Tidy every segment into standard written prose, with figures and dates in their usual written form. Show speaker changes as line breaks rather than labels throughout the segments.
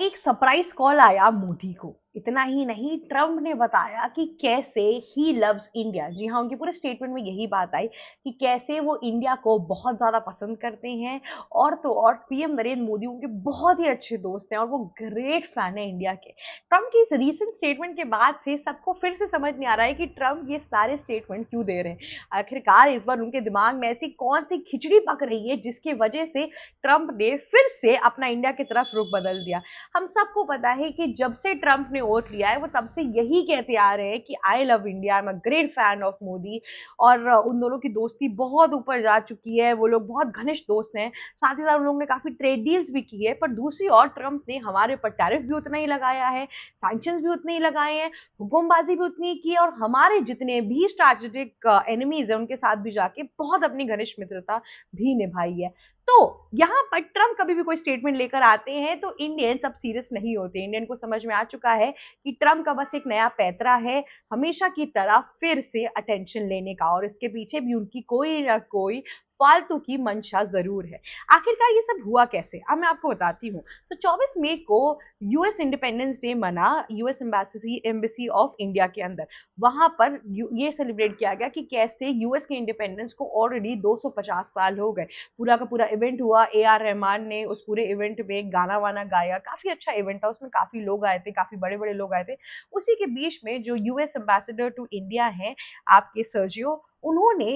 एक surprise call आया मोदी को। इतना ही नहीं, ट्रम्प ने बताया कि कैसे ही लव्स इंडिया। जी हाँ, उनके पूरे स्टेटमेंट में यही बात आई कि कैसे वो इंडिया को बहुत ज्यादा पसंद करते हैं। और तो और पीएम नरेंद्र मोदी उनके बहुत ही अच्छे दोस्त हैं और वो ग्रेट फैन है इंडिया के। ट्रम्प की इस रीसेंट स्टेटमेंट के बाद से सबको फिर से समझ नहीं आ रहा है कि ट्रम्प ये सारे स्टेटमेंट क्यों दे रहे हैं। आखिरकार इस बार उनके दिमाग में ऐसी कौन सी खिचड़ी पक रही है जिसकी वजह से ट्रम्प ने फिर से अपना इंडिया की तरफ रुख बदल दिया। हम सबको पता है कि जब से ट्रम्प ने ओथ लिया है वो तब से यही कहते आ रहे हैं कि I love India, I am a great fan of Modi. और उन दोनों की दोस्ती बहुत ऊपर जा चुकी है, वो लोग बहुत घनिष्ठ दोस्त हैं। साथ ही साथ उन लोगों ने काफी ट्रेड डील्स भी की है। पर दूसरी ओर ट्रम्प ने हमारे ऊपर टैरिफ भी उतना ही लगाया है, सैंक्शंस भी उतने ही लगाए हैं, हुकुमबाजी भी उतनी ही की है और हमारे जितने भी स्ट्रैटेजिक एनिमीज है उनके साथ भी जाके बहुत अपनी घनिष्ठ मित्रता भी निभाई है। तो यहाँ पर ट्रम्प कभी भी कोई स्टेटमेंट लेकर आते हैं तो इंडियन सब सीरियस नहीं होते। इंडियन को समझ में आ चुका है कि ट्रम्प का बस एक नया पैतरा है, हमेशा की तरह फिर से अटेंशन लेने का, और इसके पीछे भी उनकी कोई ना कोई फालतू की मंशा जरूर है। आखिरकार ये सब हुआ कैसे, अब मैं आपको बताती हूँ। तो 24 मई को यूएस इंडिपेंडेंस डे मना, US embassy embassy of India के अंदर। वहां पर ये सेलिब्रेट किया गया कि कैसे यूएस के इंडिपेंडेंस को ऑलरेडी 250 साल हो गए। पूरा का पूरा इवेंट हुआ, ए आर रहमान ने उस पूरे इवेंट में गाना वाना गाया, काफी अच्छा इवेंट था, उसमें काफी लोग आए थे, काफी बड़े बड़े लोग आए थे। उसी के बीच में जो यूएस एम्बेसडर टू इंडिया हैं आपके सर्जियो, उन्होंने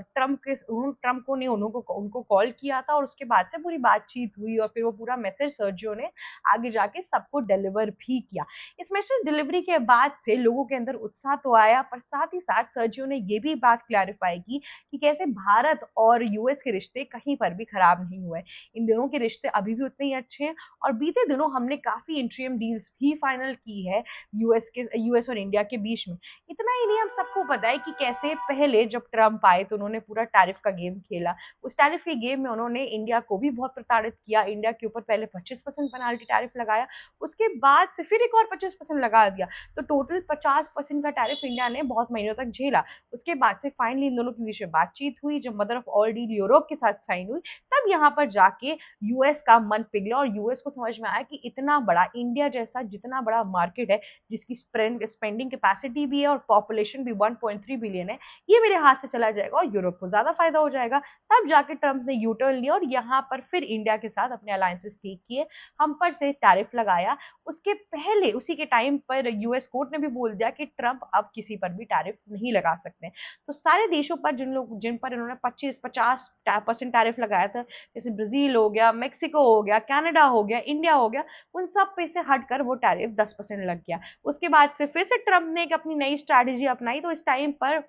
ट्रम्प को ने उनको कॉल किया था और उसके बाद से पूरी बातचीत हुई और फिर वो पूरा मैसेज सर्जियो ने आगे जाके सबको डिलीवर भी किया। इस मैसेज डिलीवरी के बाद से लोगों के अंदर उत्साह तो आया, पर साथ ही साथ सर्जियो ने ये भी बात क्लैरिफाई की कि कैसे भारत और यूएस के रिश्ते कहीं पर भी खराब नहीं हुए। इन दोनों के रिश्ते अभी भी उतने ही अच्छे हैं और बीते दिनों हमने काफी इंटरिम डील्स भी फाइनल की है यूएस और इंडिया के बीच में। इतना ही नहीं, हम सबको पता है कि कैसे पहले जब ट्रम्प आए तो उन्होंने पूरा टैरिफ का गेम खेला। उस टैरिफ के गेम में उन्होंने इंडिया को भी बहुत प्रताड़ित किया। इंडिया के ऊपर पहले 25% पेनाल्टी टैरिफ लगाया, उसके बाद से फिर एक और 25% लगा दिया। तो टोटल 50% का टैरिफ इंडिया ने बहुत महीनों तक झेला। उसके बाद से फाइनली इन दोनों के बीच में बातचीत हुई, जब mother of all deal Europe के साथ साइन हुई, तब यहाँ पर जाके यूएस का मन पिघला और यूएस को समझ में आया कि इतना बड़ा इंडिया जैसा जितना बड़ा मार्केट है, जिसकी स्पेंडिंग कैपेसिटी भी है और पॉपुलेशन भी 1.3 बिलियन है, ये मेरे हाथ से चला जाएगा और यूरोप को ज्यादा फायदा हो जाएगा। तब जाके ट्रम्प ने यू टर्न लिया और यहाँ पर फिर इंडिया के साथ अपने अलायंसेस ठीक किए, हम पर से टैरिफ लगाया। उसके पहले उसी के टाइम पर यूएस कोर्ट ने भी बोल दिया कि ट्रम्प अब किसी पर भी टैरिफ नहीं लगा सकते। तो सारे देशों पर जिन पर इन्होंने 25-50% टैरिफ लगाया था, जैसे ब्राजील हो गया, मेक्सिको हो गया, कनाडा हो गया, इंडिया हो गया, उन सब पे से हटकर वो टैरिफ 10% लग गया। उसके बाद से फिर से ट्रम्प ने एक अपनी नई स्ट्रैटेजी अपनाई, तो इस टाइम पर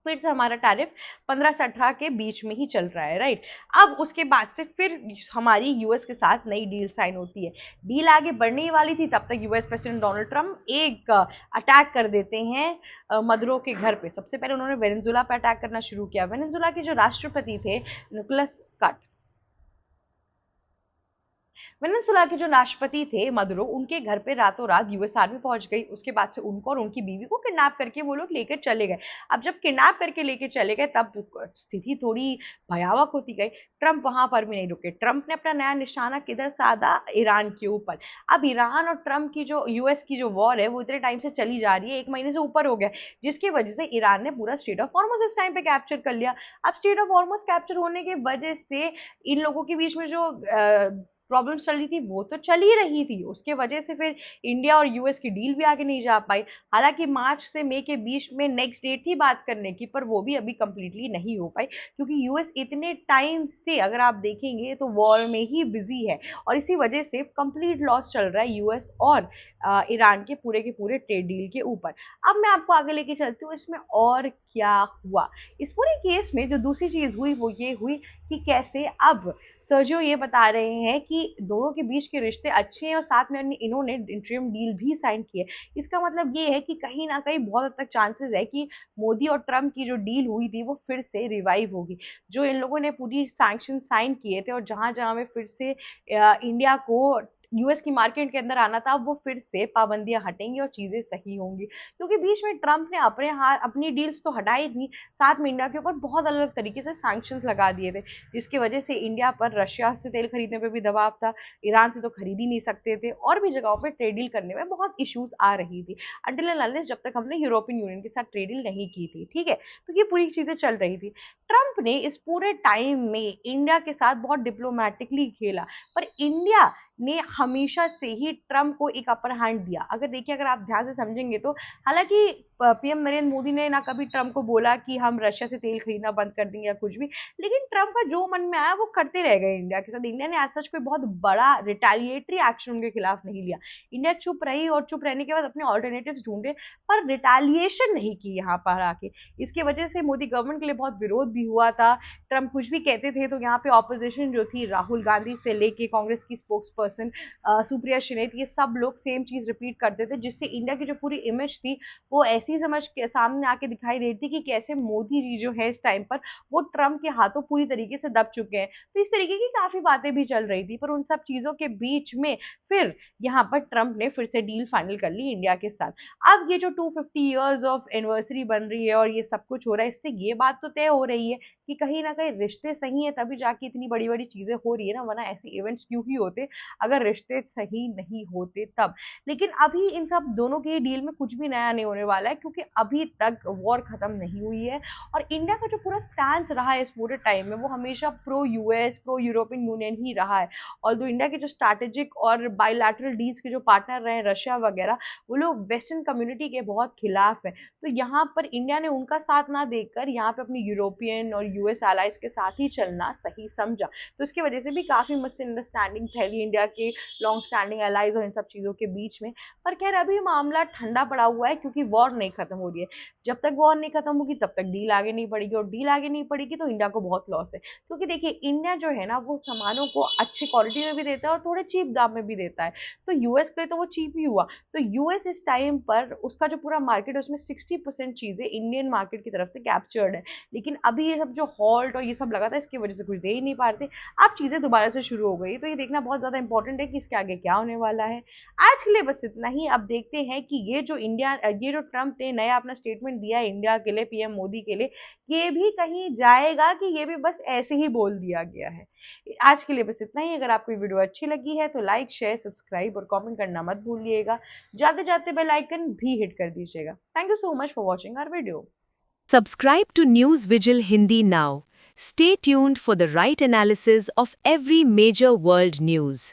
फिर से हमारा टैरिफ 15 से 18 के बीच में ही चल रहा है, राइट। अब उसके बाद से फिर हमारी यूएस के साथ नई डील साइन होती है। डील आगे बढ़ने ही वाली थी, तब तक यूएस प्रेसिडेंट डोनाल्ड ट्रम्प एक अटैक कर देते हैं मदुरो के घर पे। सबसे पहले उन्होंने वेनेजुला पे अटैक करना शुरू किया। वेनेजुला के जो राष्ट्रपति थे निकोलस कट, वेनेजुला के जो राष्ट्रपति थे मदुरो, उनके घर पे रातों रात यूएस आर्मी पहुंच गई। उसके बाद से उनको और उनकी बीवी को किडनैप करके वो लोग लेकर चले गए। अब जब किडनैप करके लेके चले गए तब स्थिति थोड़ी भयावह होती गई। ट्रम्प वहां पर भी नहीं रुके। ट्रम्प ने अपना नया निशाना किधर साधा, ईरान के ऊपर। अब ईरान और ट्रम्प की जो यूएस की जो वॉर है वो इतने टाइम से चली जा रही है, 1 महीने से ऊपर हो गया, जिसकी वजह से ईरान ने पूरा स्टेट ऑफ हॉर्मुज इस टाइम पे कैप्चर कर लिया। अब स्टेट ऑफ हॉर्मुज कैप्चर होने की वजह से इन लोगों के बीच में जो प्रॉब्लम चल रही थी वो तो चल ही रही थी, उसके वजह से फिर इंडिया और यूएस की डील भी आगे नहीं जा पाई। हालांकि मार्च से मई के बीच में नेक्स्ट डेट थी बात करने की, पर वो भी अभी कंप्लीटली नहीं हो पाई, क्योंकि यूएस इतने टाइम से अगर आप देखेंगे तो वॉर में ही बिजी है और इसी वजह से कंप्लीट लॉस चल रहा है यूएस और ईरान के पूरे ट्रेड डील के ऊपर। अब मैं आपको आगे लेके चलती हूँ इसमें और क्या हुआ। इस पूरे केस में जो दूसरी चीज हुई वो ये हुई कि कैसे अब सर्जियो ये बता रहे हैं कि दोनों के बीच के रिश्ते अच्छे हैं और साथ में इन्होंने इंटरिम डील भी साइन की है। इसका मतलब ये है कि कहीं ना कहीं बहुत हद तक चांसेस है कि मोदी और ट्रम्प की जो डील हुई थी वो फिर से रिवाइव होगी। जो इन लोगों ने पूरी सैंक्शन साइन किए थे और जहां जहां में फिर से इंडिया को यूएस की मार्केट के अंदर आना था, अब वो फिर से पाबंदियां हटेंगी और चीजें सही होंगी, क्योंकि बीच में ट्रम्प ने अपनी डील्स तो हटाई थी, साथ में इंडिया के ऊपर बहुत अलग अलग तरीके से सैंक्शंस लगा दिए थे, जिसकी वजह से इंडिया पर रशिया से तेल खरीदने पे भी दबाव था, ईरान से तो खरीद ही नहीं सकते थे, और भी जगहों पे ट्रेड डील करने में बहुत इश्यूज आ रही थी, अनटिल एंड अनलेस जब तक हमने यूरोपियन यूनियन के साथ ट्रेड डील नहीं की थी, ठीक है। तो ये पूरी चीजें चल रही थी। ट्रम्प ने इस पूरे टाइम में इंडिया के साथ बहुत डिप्लोमेटिकली खेला, पर इंडिया ने हमेशा से ही ट्रम्प को एक अपर हैंड दिया। अगर देखिए, अगर आप ध्यान से समझेंगे तो हालांकि पीएम नरेंद्र मोदी ने ना कभी ट्रम्प को बोला कि हम रशिया से तेल खरीदना बंद कर देंगे या कुछ भी, लेकिन ट्रम्प का जो मन में आया वो करते रह गए इंडिया के साथ। इंडिया ने एज सच कोई बहुत बड़ा रिटेलिएटरी एक्शन उनके खिलाफ नहीं लिया। इंडिया चुप रही और चुप रहने के बाद अपने ऑल्टरनेटिव्स ढूंढे, पर रिटेलिएशन नहीं की यहाँ पर आके। इसकी वजह से मोदी गवर्नमेंट के लिए बहुत विरोध भी हुआ था। ट्रम्प कुछ भी कहते थे तो यहाँ पे ऑपोजिशन जो थी, राहुल गांधी से लेके कांग्रेस की स्पोक्स पर्सन सुप्रिया श्रीनेत, ये सब लोग सेम चीज रिपीट करते थे, जिससे इंडिया की जो पूरी इमेज थी वो ऐसी समझ के सामने आके दिखाई देती कि कैसे मोदी जी जो है इस टाइम पर वो ट्रम्प के हाथों पूरी तरीके से दब चुके हैं। तो इस तरीके की काफी बातें भी चल रही थी, पर उन सब चीजों के बीच में फिर यहाँ पर ट्रम्प ने फिर से डील फाइनल कर ली इंडिया के साथ। अब ये जो 250 ईयर्स ऑफ एनिवर्सरी बन रही है और ये सब कुछ हो रहा है, इससे ये बात तो तय हो रही है कि कहीं ना कहीं रिश्ते सही है, तभी जाके इतनी बड़ी बड़ी चीजें हो रही है ना, वरना ऐसे इवेंट्स क्यों ही होते अगर रिश्ते सही नहीं होते तब। लेकिन अभी इन सब दोनों की डील में कुछ भी नया नहीं होने वाला है, क्योंकि अभी तक वॉर खत्म नहीं हुई है, और इंडिया का जो पूरा स्टैंड रहा है इस पूरे टाइम में वो हमेशा pro US, pro European Union ही रहा है। और जो इंडिया के जो स्ट्रैटेजिक और बायलैटरल डील्स के जो पार्टनर रहे रशिया वगैरह, वो लोग वेस्टर्न कम्युनिटी के बहुत खिलाफ है। तो यहाँ पर इंडिया ने उनका साथ ना देकर यहाँ पे अपनी यूरोपियन और यूएस एलाइज के साथ ही चलना सही समझा। तो इसकी वजह से भी काफी मिसअंडरस्टैंडिंग फैली इंडिया के लॉन्ग स्टैंडिंग एलाइज और इन सब चीजों के बीच में। पर खैर अभी मामला ठंडा पड़ा हुआ है, क्योंकि वॉर नहीं खत्म हो रही है। जब तक वॉर नहीं खत्म होगी तब तक डील आगे नहीं बढ़ेगी, और डील आगे नहीं बढ़ेगी तो इंडिया को बहुत लॉस है, क्योंकि देखिए इंडिया जो है ना वो सामानों को अच्छी क्वालिटी में भी देता है और थोड़े चीप दाम में भी देता है। तो यूएस के लिए तो वो चीप ही हुआ। तो यूएस इस टाइम पर उसका जो पूरा मार्केट है उसमें 60% चीजें इंडियन मार्केट की तरफ से कैप्चर्ड है, लेकिन अभी ये सब जो हॉल्ट और ये सब लगा था इसकी वजह से कुछ दे ही नहीं पा रहे थे। अब चीजें दोबारा से शुरू हो गई, तो ये देखना बहुत ज्यादा इंपॉर्टेंट है कि इसके आगे क्या होने वाला है। आज के लिए बस इतना ही। अब देखते हैं कि ये जो ट्रम्प ने नया अपना स्टेटमेंट दिया है इंडिया के लिए, पीएम मोदी के लिए, ये भी कहीं जाएगा कि ये भी बस ऐसे ही बोल दिया गया है। आज के लिए बस इतना ही। अगर आपको वीडियो अच्छी लगी है तो लाइक, शेयर, सब्सक्राइब और कमेंट करना मत भूलिएगा। जाते जाते बेल आइकन भी हिट कर दीजिएगा। Thank you so much for watching our video.
Subscribe to News Vigil Hindi now. Stay tuned for the right analysis of every major world news.